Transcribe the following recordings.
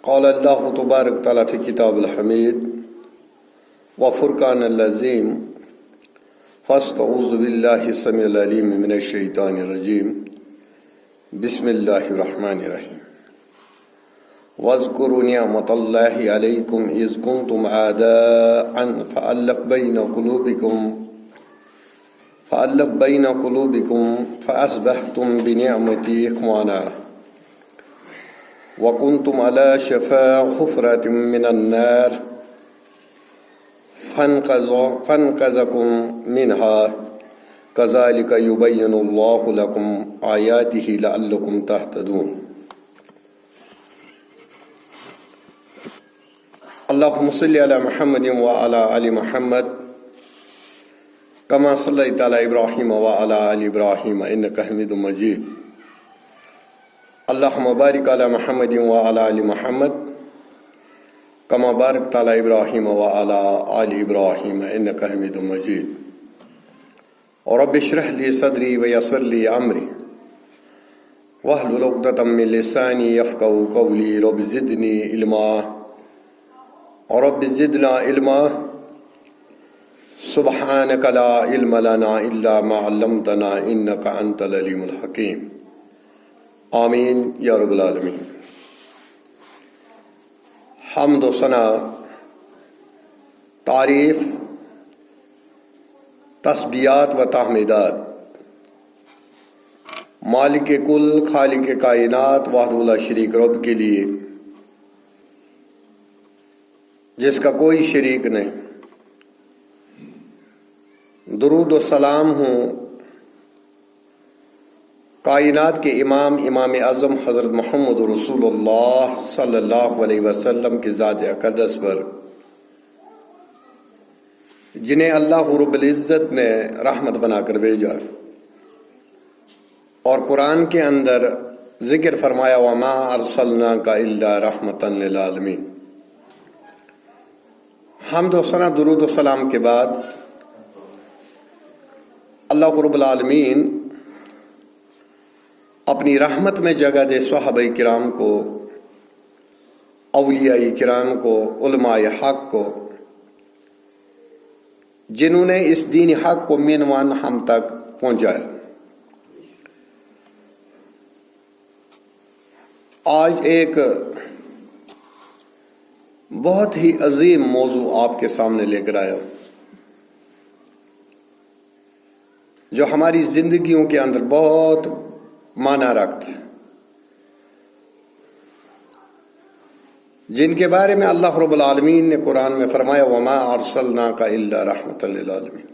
قال اللہ تبارک تعالیٰ فی کتاب الحمید وفرقان العظیم فاستعوذ باللہ السمیع العلیم من الشیطان الرجیم بسم اللہ الرحمن الرحیم واذکروا نعمت اللہ علیکم اذ کنتم اعداء فألف بین قلوبکم فأصبحتم بنعمتی اخوانا وَكُنْتُمْ عَلَى شَفَا حُفْرَةٍ مِّنَ النَّارِ فَانْقَذَكُم مِّنْهَا كَذَلِكَ يُبَيِّنُ اللَّهُ لَكُمْ آيَاتِهِ لَعَلَّكُمْ تَهْتَدُونَ۔ اللهم صل على محمد وعلى آل محمد كما صليت على إبراهيم وعلى آل إبراهيم إنك حميد مجيد۔ اللهم بارک علی محمد وعلی آل محمد کما بارکت علی ابراہیم وعلی آل ابراہیم انک حمید مجید۔ رب اشرح لی صدری ویسر لی امری واحلل عقدۃ من لسانی یفقهوا قولی رب زدنی علما رب زدنا علما سبحانک لا علم لنا الا ما علمتنا انک انت العلیم الحکیم۔ آمین یا رب العالمین۔ حمد و ثنا، تعریف، تسبیحات و تحمیدات مالک کل خالق کائنات وحدہ لا شریک رب کے لیے جس کا کوئی شریک نہیں۔ درود و سلام ہوں کائنات کے امام اعظم حضرت محمد رسول اللہ صلی اللہ علیہ وسلم کی ذات اقدس پر، جنہیں اللہ رب العزت نے رحمت بنا کر بھیجا اور قرآن کے اندر ذکر فرمایا وما ارسلناک الا رحمتا للعالمین۔ حمد و ثنا، درود و سلام کے بعد اللہ رب العالمین اپنی رحمت میں جگہ دے صحابہ کرام کو، اولیاء کرام کو، علماء حق کو، جنہوں نے اس دین حق کو مینوان ہم تک پہنچایا۔ آج ایک بہت ہی عظیم موضوع آپ کے سامنے لے کر آیا جو ہماری زندگیوں کے اندر بہت معنی رکھتا ہے، جن کے بارے میں اللہ رب العالمین نے قرآن میں فرمایا وما ارسلناک الا رحمتا للعالمین۔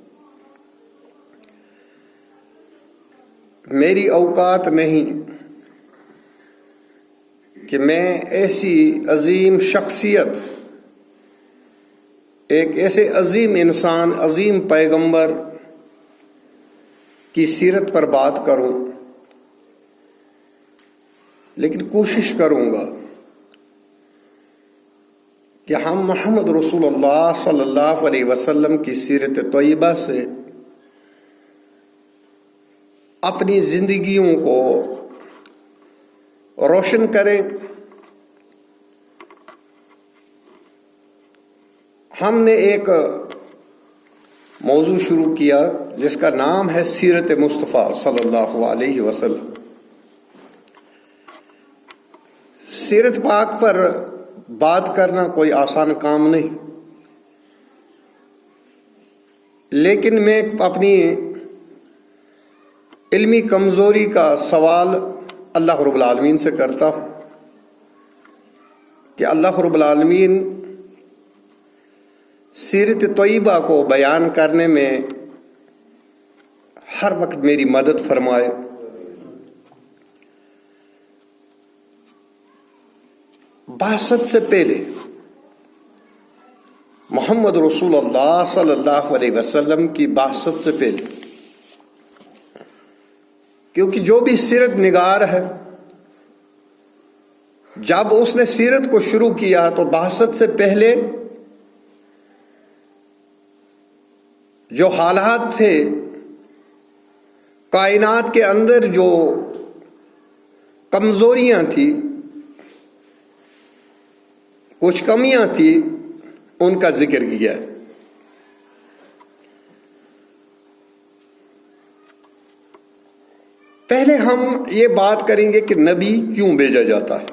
میری اوقات نہیں کہ میں ایسی عظیم شخصیت، ایک ایسے عظیم انسان، عظیم پیغمبر کی سیرت پر بات کروں، لیکن کوشش کروں گا کہ ہم محمد رسول اللہ صلی اللہ علیہ وسلم کی سیرت طیبہ سے اپنی زندگیوں کو روشن کریں۔ ہم نے ایک موضوع شروع کیا جس کا نام ہے سیرت مصطفیٰ صلی اللہ علیہ وسلم۔ سیرت پاک پر بات کرنا کوئی آسان کام نہیں، لیکن میں اپنی علمی کمزوری کا سوال اللہ رب العالمین سے کرتا ہوں کہ اللہ رب العالمین سیرت طیبہ کو بیان کرنے میں ہر وقت میری مدد فرمائے۔ بعثت سے پہلے محمد رسول اللہ صلی اللہ علیہ وسلم کی بعثت سے پہلے، کیونکہ جو بھی سیرت نگار ہے جب اس نے سیرت کو شروع کیا تو بعثت سے پہلے جو حالات تھے، کائنات کے اندر جو کمزوریاں تھیں، کچھ کمیاں تھی ان کا ذکر کیا ہے۔ پہلے ہم یہ بات کریں گے کہ نبی کیوں بھیجا جاتا ہے،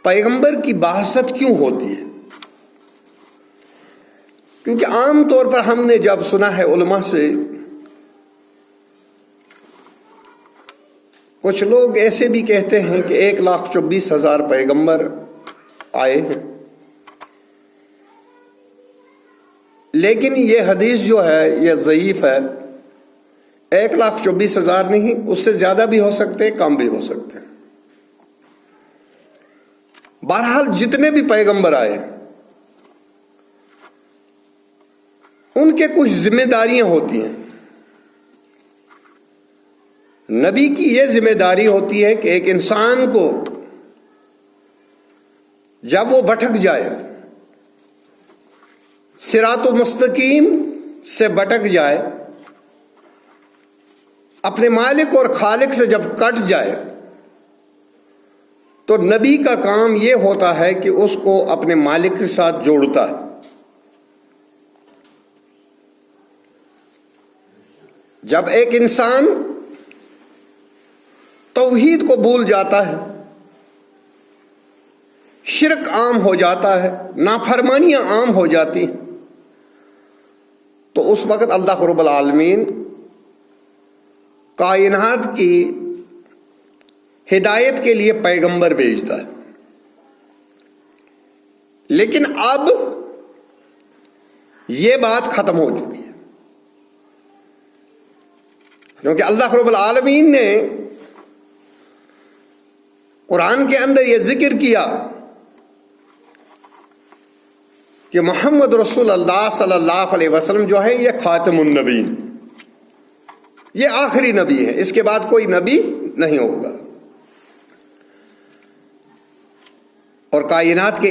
پیغمبر کی بعثت کیوں ہوتی ہے۔ کیونکہ عام طور پر ہم نے جب سنا ہے علماء سے، کچھ لوگ ایسے بھی کہتے ہیں کہ 1,24,000 پیغمبر آئے ہیں، لیکن یہ حدیث جو ہے یہ ضعیف ہے۔ 1,24,000 نہیں، اس سے زیادہ بھی ہو سکتے، کم بھی ہو سکتے۔ بہرحال جتنے بھی پیغمبر آئے ان کے کچھ ذمہ داریاں ہوتی ہیں۔ نبی کی یہ ذمہ داری ہوتی ہے کہ ایک انسان کو جب وہ بھٹک جائے، صراط مستقیم سے بھٹک جائے، اپنے مالک اور خالق سے جب کٹ جائے، تو نبی کا کام یہ ہوتا ہے کہ اس کو اپنے مالک کے ساتھ جوڑتا ہے۔ جب ایک انسان توحید کو بھول جاتا ہے، شرک عام ہو جاتا ہے، نافرمانیاں عام ہو جاتی ہیں، تو اس وقت اللہ رب العالمین کائنات کی ہدایت کے لیے پیغمبر بھیجتا ہے۔ لیکن اب یہ بات ختم ہو چکی ہے، کیونکہ اللہ رب العالمین نے قرآن کے اندر یہ ذکر کیا کہ محمد رسول اللہ صلی اللہ علیہ وسلم جو ہے یہ خاتم النبیین، یہ آخری نبی ہے، اس کے بعد کوئی نبی نہیں ہوگا۔ اور کائنات کے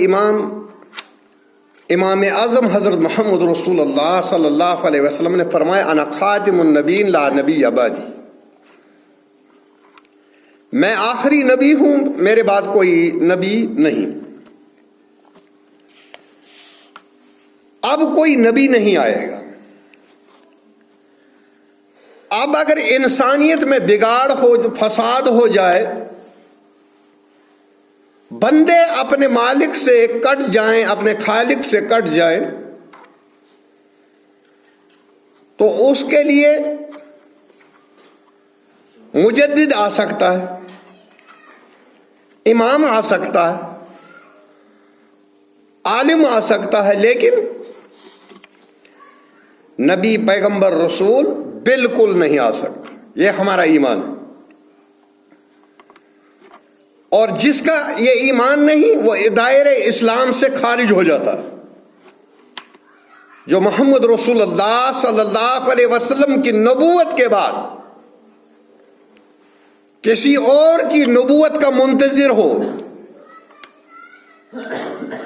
امام اعظم حضرت محمد رسول اللہ صلی اللہ علیہ وسلم نے فرمایا انا خاتم النبیین لا نبی بعدی، میں آخری نبی ہوں، میرے بعد کوئی نبی نہیں۔ اب کوئی نبی نہیں آئے گا۔ اب اگر انسانیت میں بگاڑ ہو، فساد ہو جائے، بندے اپنے مالک سے کٹ جائیں، اپنے خالق سے کٹ جائیں، تو اس کے لیے مجدد آ سکتا ہے، امام آ سکتا ہے، عالم آ سکتا ہے، لیکن نبی پیغمبر رسول بالکل نہیں آ سکتا۔ یہ ہمارا ایمان ہے، اور جس کا یہ ایمان نہیں وہ دائرہ اسلام سے خارج ہو جاتا ہے۔ جو محمد رسول اللہ صلی اللہ علیہ وسلم کی نبوت کے بعد کسی اور کی نبوت کا منتظر ہو،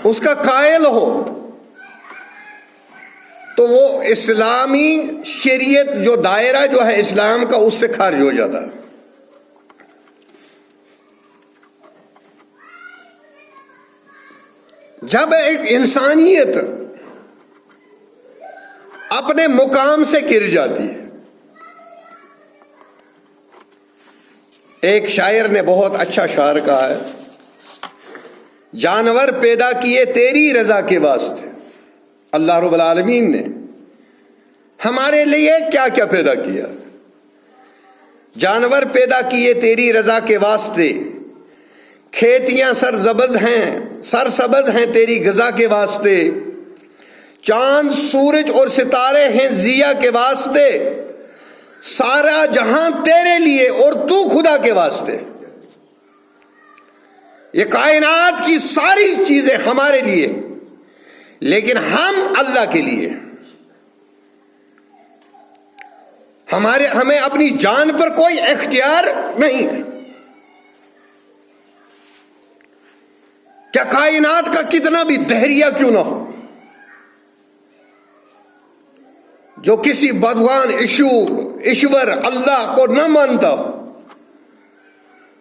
اس کا قائل ہو، تو وہ اسلامی شریعت جو دائرہ جو ہے اسلام کا اس سے خارج ہو جاتا ہے۔ جب ایک انسانیت اپنے مقام سے گر جاتی ہے، ایک شاعر نے بہت اچھا شعر کہا ہے، جانور پیدا کیے تیری رضا کے واسطے۔ اللہ رب العالمین نے ہمارے لیے کیا کیا پیدا کیا؟ جانور پیدا کیے تیری رضا کے واسطے، کھیتیاں سرسبز ہیں تیری غذا کے واسطے، چاند سورج اور ستارے ہیں ضیاء کے واسطے، سارا جہاں تیرے لیے اور تو خدا کے واسطے۔ یہ کائنات کی ساری چیزیں ہمارے لیے، لیکن ہم اللہ کے لیے۔ ہمیں اپنی جان پر کوئی اختیار نہیں ہے۔ کیا کائنات کا کتنا بھی دہریہ کیوں نہ ہو، جو کسی بھگوان ایشور اللہ کو نہ مانتا ہو،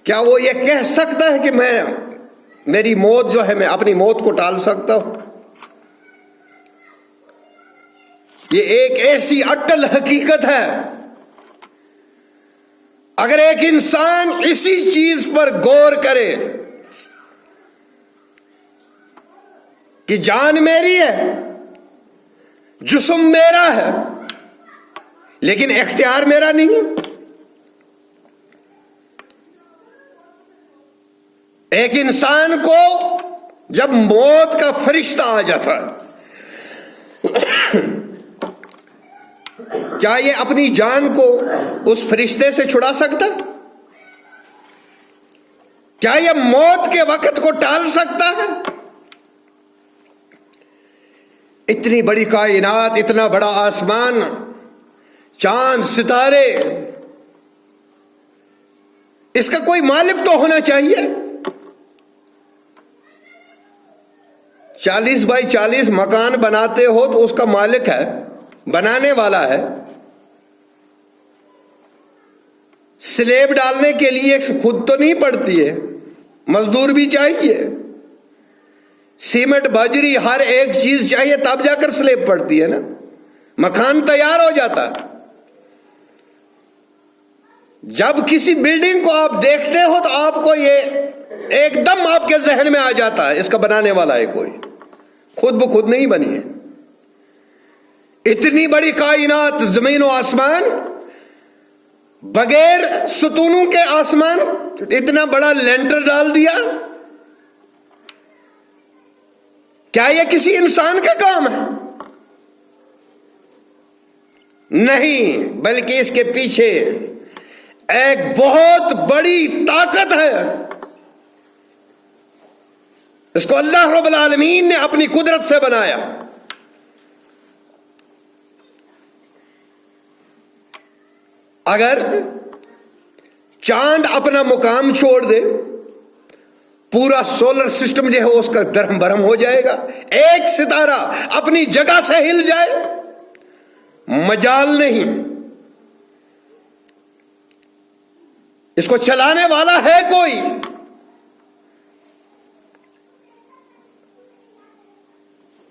کیا وہ یہ کہہ سکتا ہے کہ میں میری موت جو ہے میں اپنی موت کو ٹال سکتا ہوں؟ یہ ایک ایسی اٹل حقیقت ہے، اگر ایک انسان اسی چیز پر غور کرے کہ جان میری ہے، جسم میرا ہے، لیکن اختیار میرا نہیں۔ ایک انسان کو جب موت کا فرشتہ آ جاتا ہے، کیا یہ اپنی جان کو اس فرشتے سے چھڑا سکتا؟ کیا یہ موت کے وقت کو ٹال سکتا ہے؟ اتنی بڑی کائنات، اتنا بڑا آسمان، چاند ستارے، اس کا کوئی مالک تو ہونا چاہیے۔ 40 بائی 40 مکان بناتے ہو تو اس کا مالک ہے، بنانے والا ہے۔ سلیب ڈالنے کے لیے خود تو نہیں پڑتی ہے، مزدور بھی چاہیے، سیمنٹ بجری ہر ایک چیز چاہیے، تب جا کر سلیب پڑتی ہے نا، مکان تیار ہو جاتا۔ جب کسی بلڈنگ کو آپ دیکھتے ہو تو آپ کو یہ ایک دم آپ کے ذہن میں آ جاتا ہے اس کا بنانے والا ہے کوئی، خود بخود نہیں بنی ہے۔ اتنی بڑی کائنات، زمین و آسمان، بغیر ستونوں کے آسمان، اتنا بڑا لینٹر ڈال دیا، کیا یہ کسی انسان کا کام ہے؟ نہیں، بلکہ اس کے پیچھے ایک بہت بڑی طاقت ہے۔ اس کو اللہ رب العالمین نے اپنی قدرت سے بنایا۔ اگر چاند اپنا مقام چھوڑ دے، پورا سولر سسٹم جو ہے اس کا درہم برہم ہو جائے گا۔ ایک ستارہ اپنی جگہ سے ہل جائے، مجال نہیں۔ اس کو چلانے والا ہے کوئی؟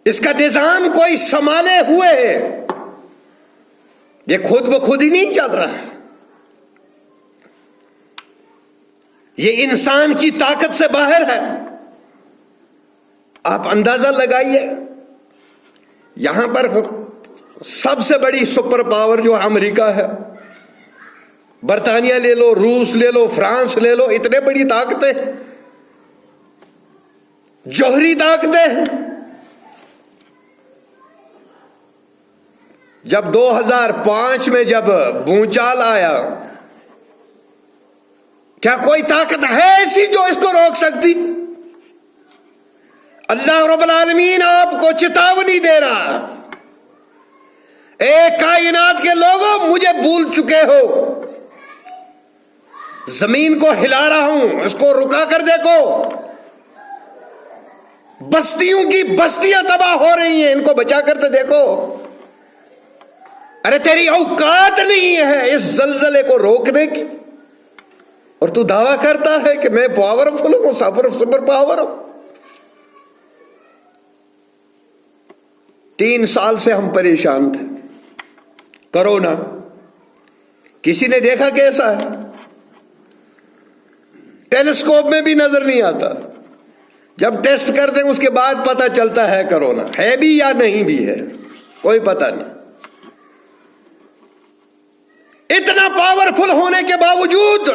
اس کا نظام کوئی سنبھالے ہوئے ہے، یہ خود بخود ہی نہیں چل رہا ہے۔ یہ انسان کی طاقت سے باہر ہے۔ آپ اندازہ لگائیے، یہاں پر سب سے بڑی سپر پاور جو امریکہ ہے، برطانیہ لے لو، روس لے لو، فرانس لے لو، اتنے بڑی طاقتیں، جوہری طاقتیں ہیں۔ جب 2005 میں جب بھونچال آیا، کیا کوئی طاقت ہے ایسی جو اس کو روک سکتی؟ اللہ رب العالمین آپ کو چیتاونی دے رہا، اے کائنات کے لوگوں، مجھے بھول چکے ہو، زمین کو ہلا رہا ہوں، اس کو رکا کر دیکھو، بستیوں کی بستیاں تباہ ہو رہی ہیں، ان کو بچا کر تو دیکھو۔ ارے تیری اوقات نہیں ہے اس زلزلے کو روکنے کی، اور تو دعویٰ کرتا ہے کہ میں پاورفل ہوں، سپر پاور ہوں۔ 3 سال سے ہم پریشان تھے۔ کرونا کسی نے دیکھا کیسا ہے؟ ٹیلیسکوپ میں بھی نظر نہیں آتا، جب ٹیسٹ کرتے ہیں اس کے بعد پتہ چلتا ہے کرونا ہے بھی یا نہیں بھی ہے، کوئی پتہ نہیں۔ اتنا پاورفل ہونے کے باوجود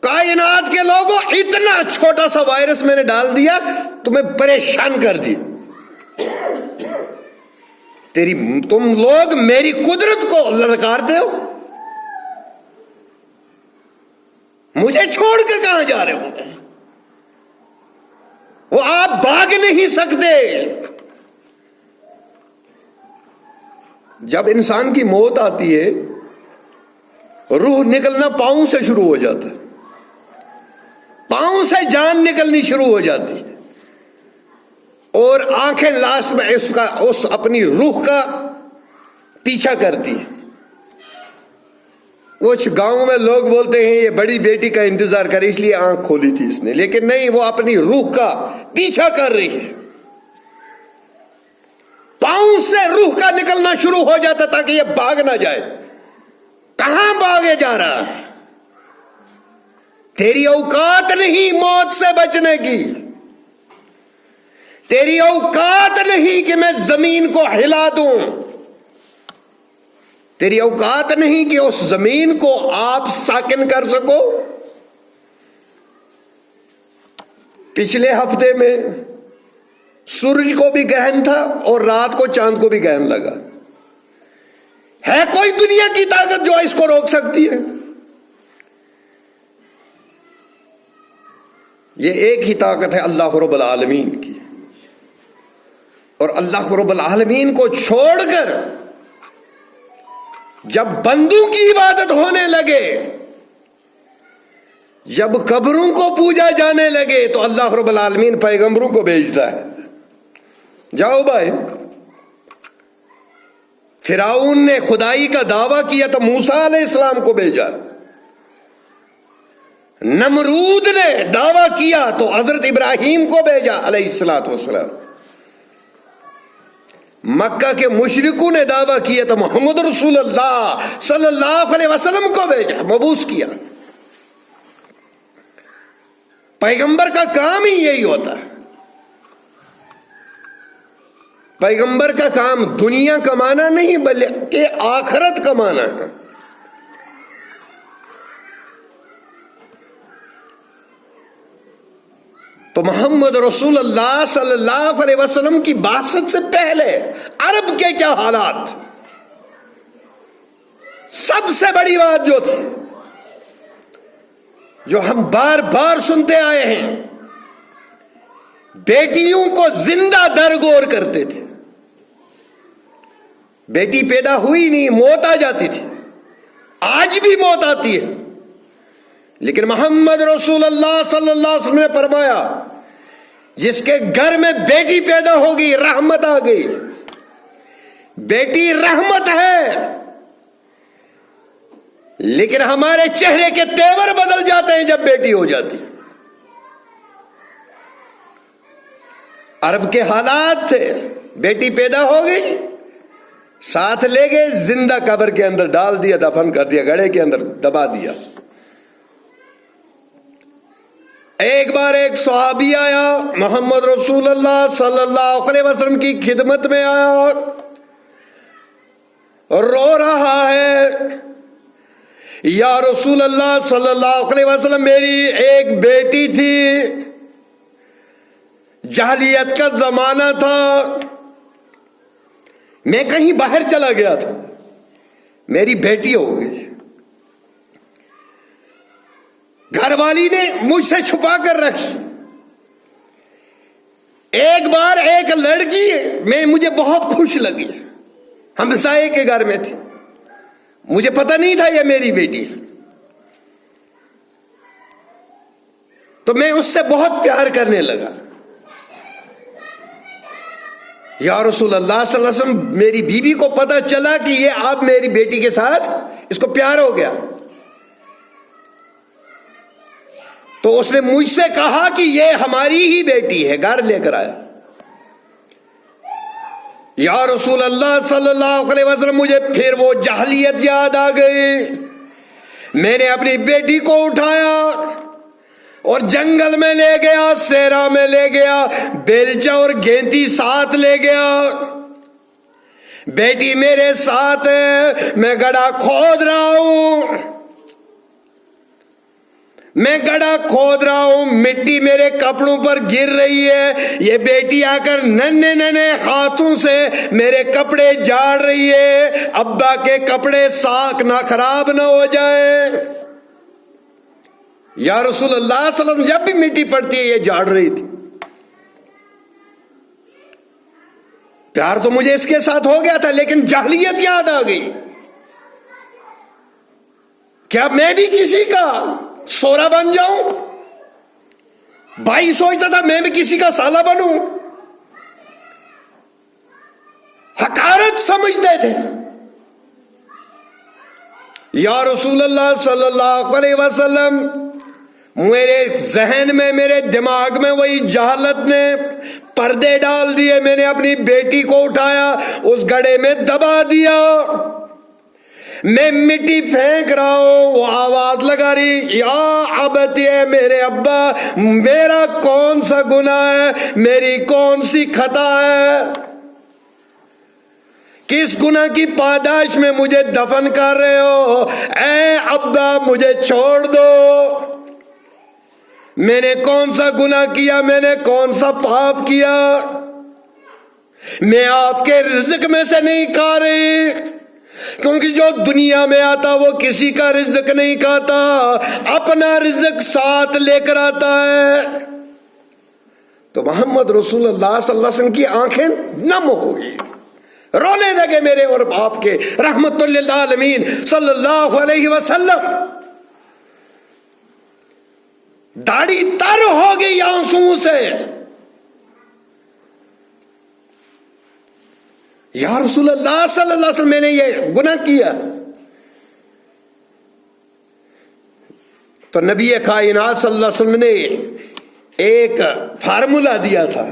کائنات کے لوگوں، اتنا چھوٹا سا وائرس میں نے ڈال دیا، تمہیں پریشان کر دیا۔ تم لوگ میری قدرت کو للکارتے ہو، مجھے چھوڑ کر کہاں جا رہے ہو؟ وہ آپ بھاگ نہیں سکتے۔ جب انسان کی موت آتی ہے، روح نکلنا پاؤں سے شروع ہو جاتا ہے، پاؤں سے جان نکلنی شروع ہو جاتی ہے، اور آنکھیں لاسٹ میں اس اپنی روح کا پیچھا کرتی ہیں۔ کچھ گاؤں میں لوگ بولتے ہیں یہ بڑی بیٹی کا انتظار کرے اس لیے آنکھ کھولی تھی اس نے، لیکن نہیں، وہ اپنی روح کا پیچھا کر رہی ہے. پاؤں سے روح کا نکلنا شروع ہو جاتا تاکہ یہ بھاگ نہ جائے. کہاں بھاگے جا رہا ہے؟ تیری اوقات نہیں موت سے بچنے کی، تیری اوقات نہیں کہ میں زمین کو ہلا دوں، تیری اوقات نہیں کہ اس زمین کو آپ ساکن کر سکو. پچھلے ہفتے میں سورج کو بھی گرہن تھا اور رات کو چاند کو بھی گرہن لگا. ہے کوئی دنیا کی طاقت جو اس کو روک سکتی ہے؟ یہ ایک ہی طاقت ہے اللہ رب العالمین کی. اور اللہ رب العالمین کو چھوڑ کر جب بندوں کی عبادت ہونے لگے، جب قبروں کو پوجا جانے لگے، تو اللہ رب العالمین پیغمبروں کو بھیجتا ہے. جاؤ بھائی، فرعون نے خدائی کا دعویٰ کیا تو موسیٰ علیہ السلام کو بھیجا. نمرود نے دعویٰ کیا تو حضرت ابراہیم کو بھیجا علیہ السلام. مکہ کے مشرکوں نے دعویٰ کیا تو محمد رسول اللہ صلی اللہ علیہ وسلم کو بھیجا، مبعوث کیا. پیغمبر کا کام ہی یہی ہوتا ہے. پیغمبر کا کام دنیا کمانا نہیں بلکہ آخرت کمانا ہے. تو محمد رسول اللہ صلی اللہ علیہ وسلم کی بعثت سے پہلے عرب کے کیا حالات، سب سے بڑی بات جو تھی، جو ہم بار بار سنتے آئے ہیں، بیٹیوں کو زندہ درگور کرتے تھے. بیٹی پیدا ہوئی نہیں، موت آ جاتی تھی. آج بھی موت آتی ہے، لیکن محمد رسول اللہ صلی اللہ علیہ وسلم نے فرمایا جس کے گھر میں بیٹی پیدا ہوگی رحمت آ گئی. بیٹی رحمت ہے، لیکن ہمارے چہرے کے تیور بدل جاتے ہیں جب بیٹی ہو جاتی. عرب کے حالات تھے، بیٹی پیدا ہو گئی، ساتھ لے گئے، زندہ قبر کے اندر ڈال دیا، دفن کر دیا، گڑھے کے اندر دبا دیا. ایک بار ایک صحابی آیا، محمد رسول اللہ صلی اللہ علیہ وسلم کی خدمت میں آیا، رو رہا ہے، یا رسول اللہ صلی اللہ علیہ وسلم، میری ایک بیٹی تھی، جاہلیت کا زمانہ تھا، میں کہیں باہر چلا گیا تھا، میری بیٹی ہو گئی. گھر والی نے مجھ سے چھپا کر رکھی. ایک بار ایک لڑکی میں مجھے بہت خوش لگی، ہمسائے کے گھر میں تھی، مجھے پتہ نہیں تھا یہ میری بیٹی ہے، تو میں اس سے بہت پیار کرنے لگا. یا رسول اللہ صلی اللہ علیہ وسلم، میری بیوی کو پتہ چلا کہ یہ آپ میری بیٹی کے ساتھ، اس کو پیار ہو گیا، تو اس نے مجھ سے کہا کہ یہ ہماری ہی بیٹی ہے، گھر لے کر آیا. یا رسول اللہ صلی اللہ علیہ وسلم، مجھے پھر وہ جاہلیت یاد آ گئی. میں نے اپنی بیٹی کو اٹھایا اور جنگل میں لے گیا، صحرا میں لے گیا، بیلچا اور گینتی ساتھ لے گیا. بیٹی میرے ساتھ ہے، میں گڑھا کھود رہا ہوں، میں گڑھا کھود رہا ہوں، مٹی میرے کپڑوں پر گر رہی ہے، یہ بیٹی آ کر ننھے ننھے ہاتھوں سے میرے کپڑے جھاڑ رہی ہے، ابا کے کپڑے ساک نہ خراب نہ ہو جائیں. یا رسول اللہ صلی اللہ علیہ وسلم، جب بھی مٹی پڑتی ہے یہ جھاڑ رہی تھی. پیار تو مجھے اس کے ساتھ ہو گیا تھا، لیکن جاہلیت یاد آ گئی. کیا میں بھی کسی کا سورا بن جاؤں؟ بھائی سوچتا تھا میں بھی کسی کا سالہ بنوں. حقارت سمجھتے تھے. یا رسول اللہ صلی اللہ علیہ وسلم، میرے ذہن میں، میرے دماغ میں وہی جہالت نے پردے ڈال دیے. میں نے اپنی بیٹی کو اٹھایا، اس گڑھے میں دبا دیا، میں مٹی پھینک رہا ہوں، وہ آواز لگا رہی، یا ابتی، میرے ابا، میرا کون سا گناہ ہے، میری کون سی خطا ہے، کس گناہ کی پاداش میں مجھے دفن کر رہے ہو؟ اے ابا مجھے چھوڑ دو، میں نے کون سا گناہ کیا، میں نے کون سا پاپ کیا؟ میں آپ کے رزق میں سے نہیں کھا رہی، کیونکہ جو دنیا میں آتا وہ کسی کا رزق نہیں کھاتا، اپنا رزق ساتھ لے کر آتا ہے. تو محمد رسول اللہ صلی اللہ علیہ وسلم کی آنکھیں نم ہو گئی، رونے لگے میرے اور باپ کے رحمت للعالمین صلی اللہ علیہ وسلم. داڑھی تر ہو گئی آنسوں سے. یا رسول اللہ صلی اللہ علیہ وسلم، میں نے یہ گناہ کیا. تو نبی کائنات صلی اللہ علیہ وسلم نے ایک فارمولا دیا تھا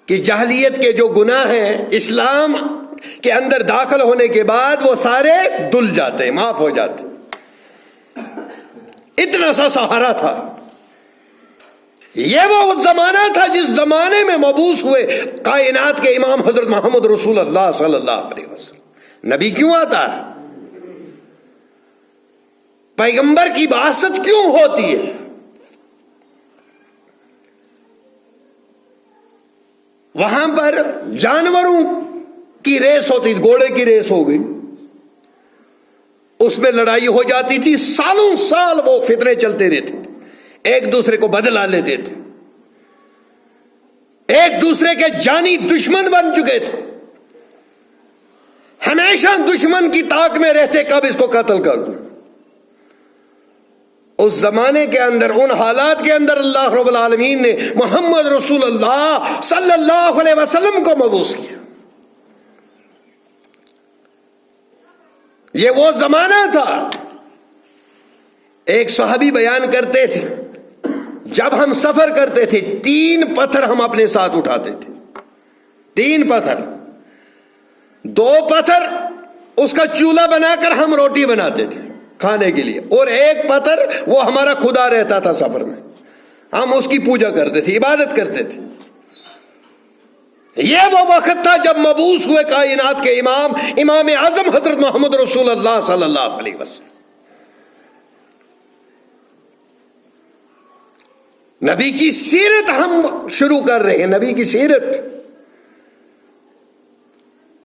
کہ جاہلیت کے جو گناہ ہیں اسلام کے اندر داخل ہونے کے بعد وہ سارے دھل جاتے ہیں، معاف ہو جاتے ہیں. اتنا سا سہارا تھا. یہ وہ زمانہ تھا جس زمانے میں مبعوث ہوئے کائنات کے امام حضرت محمد رسول اللہ صلی اللہ علیہ وسلم. نبی کیوں آتا ہے؟ پیغمبر کی بعثت کیوں ہوتی ہے؟ وہاں پر جانوروں کی ریس ہوتی، گھوڑے کی ریس ہو گئی، اس میں لڑائی ہو جاتی تھی، سالوں سال وہ فتنے چلتے رہتے، ایک دوسرے کو بدلا لیتے تھے، ایک دوسرے کے جانی دشمن بن چکے تھے، ہمیشہ دشمن کی طاق میں رہتے، کب اس کو قتل کر دوں. اس زمانے کے اندر، ان حالات کے اندر اللہ رب العالمین نے محمد رسول اللہ صلی اللہ علیہ وسلم کو مبعوث کیا. یہ وہ زمانہ تھا. ایک صحابی بیان کرتے تھے، جب ہم سفر کرتے تھے 3 پتھر ہم اپنے ساتھ اٹھاتے تھے. 3 پتھر، 2 پتھر اس کا چولہا بنا کر ہم روٹی بناتے تھے کھانے کے لیے، اور 1 پتھر وہ ہمارا خدا رہتا تھا سفر میں، ہم اس کی پوجا کرتے تھے، عبادت کرتے تھے. یہ وہ وقت تھا جب مبعوث ہوئے کائنات کے امام اعظم حضرت محمد رسول اللہ صلی اللہ علیہ وسلم. نبی کی سیرت ہم شروع کر رہے ہیں. نبی کی سیرت